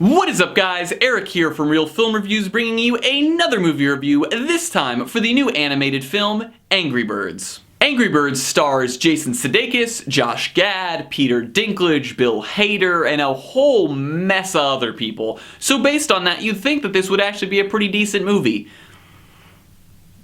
What is up, guys? Eric here from Real Film Reviews, bringing you another movie review, this time for the new animated film, Angry Birds. Angry Birds stars Jason Sudeikis, Josh Gad, Peter Dinklage, Bill Hader, and a whole mess of other people. So based on that, you'd think that this would actually be a pretty decent movie.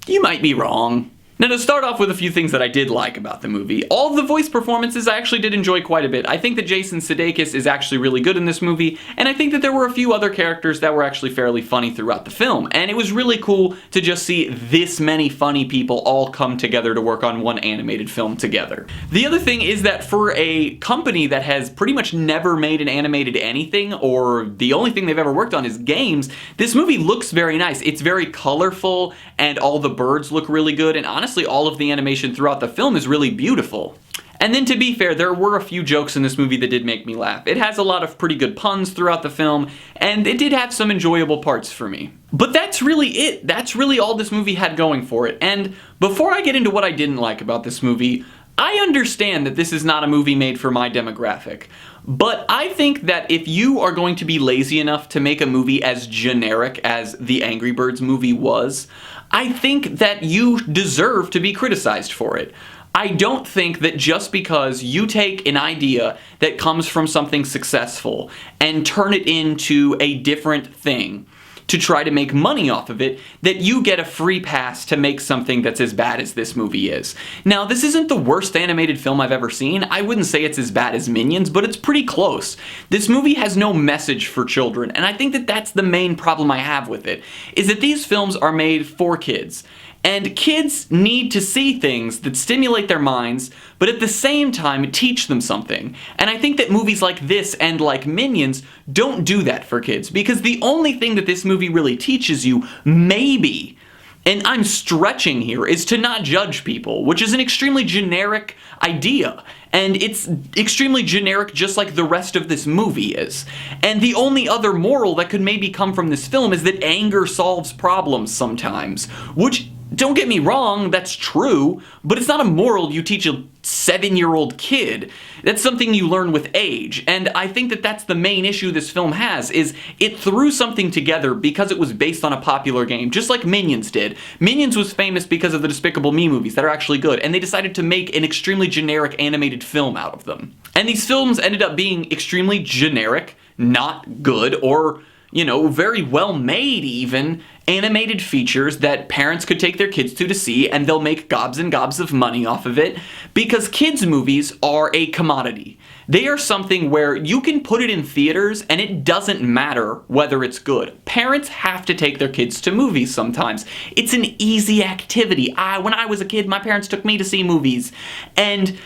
You might be wrong. Now, to start off with a few things that I did like about the movie, all of the voice performances I actually did enjoy quite a bit. I think that Jason Sudeikis is actually really good in this movie, and I think that there were a few other characters that were actually fairly funny throughout the film, and it was really cool to just see this many funny people all come together to work on one animated film together. The other thing is that for a company that has pretty much never made an animated anything, or the only thing they've ever worked on is games, this movie looks very nice. It's very colorful, and all the birds look really good, and honestly, all of the animation throughout the film is really beautiful. And then, to be fair, there were a few jokes in this movie that did make me laugh. It has a lot of pretty good puns throughout the film, and it did have some enjoyable parts for me. But that's really it. That's really all this movie had going for it. And before I get into what I didn't like about this movie, I understand that this is not a movie made for my demographic. But I think that if you are going to be lazy enough to make a movie as generic as the Angry Birds movie was, I think that you deserve to be criticized for it. I don't think that just because you take an idea that comes from something successful and turn it into a different thing to try to make money off of it, that you get a free pass to make something that's as bad as this movie is. Now, this isn't the worst animated film I've ever seen. I wouldn't say it's as bad as Minions, but it's pretty close. This movie has no message for children, and I think that that's the main problem I have with it, is that these films are made for kids. And kids need to see things that stimulate their minds, but at the same time teach them something. And I think that movies like this and like Minions don't do that for kids, because the only thing that this movie really teaches you, maybe, and I'm stretching here, is to not judge people, which is an extremely generic idea. And it's extremely generic just like the rest of this movie is. And the only other moral that could maybe come from this film is that anger solves problems sometimes, which, don't get me wrong, that's true, but it's not a moral you teach a 7-year-old kid. That's something you learn with age, and I think that that's the main issue this film has, is it threw something together because it was based on a popular game, just like Minions did. Minions was famous because of the Despicable Me movies that are actually good, and they decided to make an extremely generic animated film out of them. And these films ended up being extremely generic, not good, or, you know, very well made even, animated features that parents could take their kids to see, and they'll make gobs and gobs of money off of it, because kids' movies are a commodity. They are something where you can put it in theaters and it doesn't matter whether it's good. Parents have to take their kids to movies sometimes. It's an easy activity. When I was a kid, my parents took me to see movies, and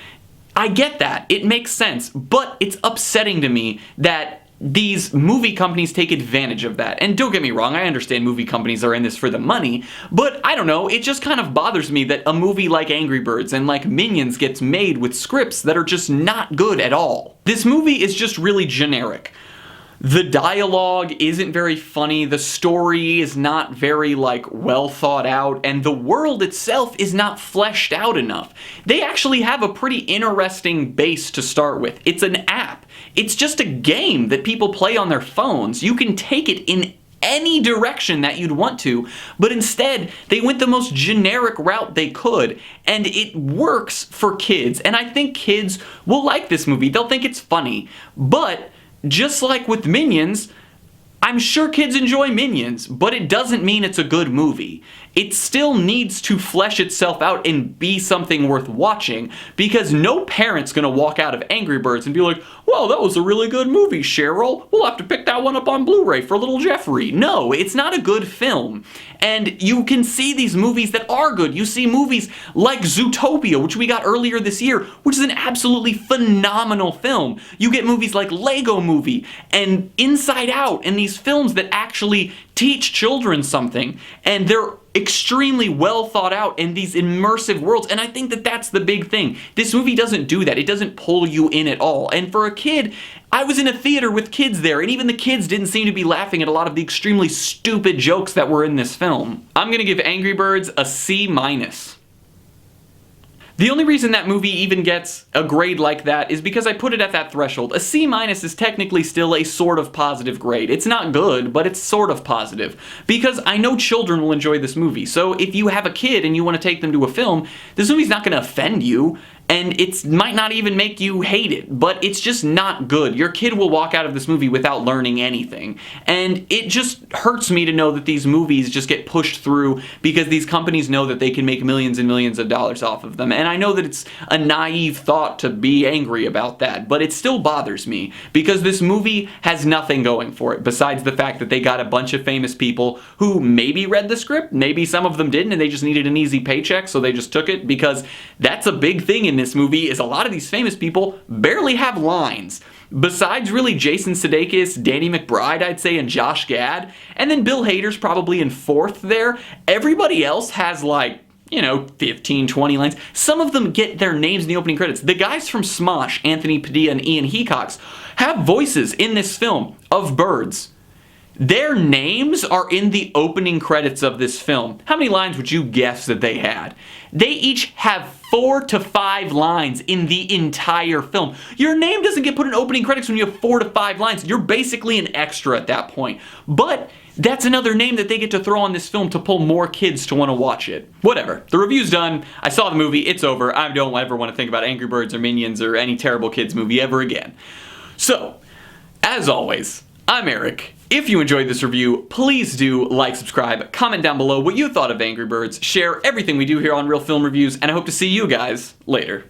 I get that. It makes sense, but it's upsetting to me that these movie companies take advantage of that. And don't get me wrong, I understand movie companies are in this for the money, but I don't know, it just kind of bothers me that a movie like Angry Birds and like Minions gets made with scripts that are just not good at all. This movie is just really generic. The dialogue isn't very funny, the story is not very, well thought out, and the world itself is not fleshed out enough. They actually have a pretty interesting base to start with. It's an app. It's just a game that people play on their phones. You can take it in any direction that you'd want to, but instead they went the most generic route they could, and it works for kids, and I think kids will like this movie. They'll think it's funny, but just like with Minions, I'm sure kids enjoy Minions, but it doesn't mean it's a good movie. It still needs to flesh itself out and be something worth watching, because no parent's gonna walk out of Angry Birds and be like, well, that was a really good movie, Cheryl. We'll have to pick that one up on Blu-ray for little Jeffrey. No, it's not a good film. And you can see these movies that are good. You see movies like Zootopia, which we got earlier this year, which is an absolutely phenomenal film. You get movies like Lego Movie and Inside Out, and these films that actually teach children something, and they're extremely well thought out in these immersive worlds, and I think that that's the big thing. This movie doesn't do that. It doesn't pull you in at all, and for a kid, I was in a theater with kids there, and even the kids didn't seem to be laughing at a lot of the extremely stupid jokes that were in this film. I'm gonna give Angry Birds a C-. The only reason that movie even gets a grade like that is because I put it at that threshold. A C- is technically still a sort of positive grade. It's not good, but it's sort of positive. Because I know children will enjoy this movie. So if you have a kid and you want to take them to a film, this movie's not going to offend you. And it might not even make you hate it, but it's just not good. Your kid will walk out of this movie without learning anything. And it just hurts me to know that these movies just get pushed through because these companies know that they can make millions and millions of dollars off of them. And I know that it's a naive thought to be angry about that, but it still bothers me because this movie has nothing going for it besides the fact that they got a bunch of famous people who maybe read the script, maybe some of them didn't, and they just needed an easy paycheck, so they just took it, because that's a big thing in this movie is a lot of these famous people barely have lines. Besides really Jason Sudeikis, Danny McBride, I'd say, and Josh Gad, and then Bill Hader's probably in fourth there, everybody else has like, 15, 20 lines. Some of them get their names in the opening credits. The guys from Smosh, Anthony Padilla and Ian Hecox, have voices in this film of birds. Their names are in the opening credits of this film. How many lines would you guess that they had? They each have 4 to 5 lines in the entire film. Your name doesn't get put in opening credits when you have 4 to 5 lines. You're basically an extra at that point. But that's another name that they get to throw on this film to pull more kids to want to watch it. Whatever. The review's done. I saw the movie. It's over. I don't ever want to think about Angry Birds or Minions or any terrible kids movie ever again. So, as always, I'm Eric. If you enjoyed this review, please do like, subscribe, comment down below what you thought of Angry Birds, share everything we do here on Real Film Reviews, and I hope to see you guys later.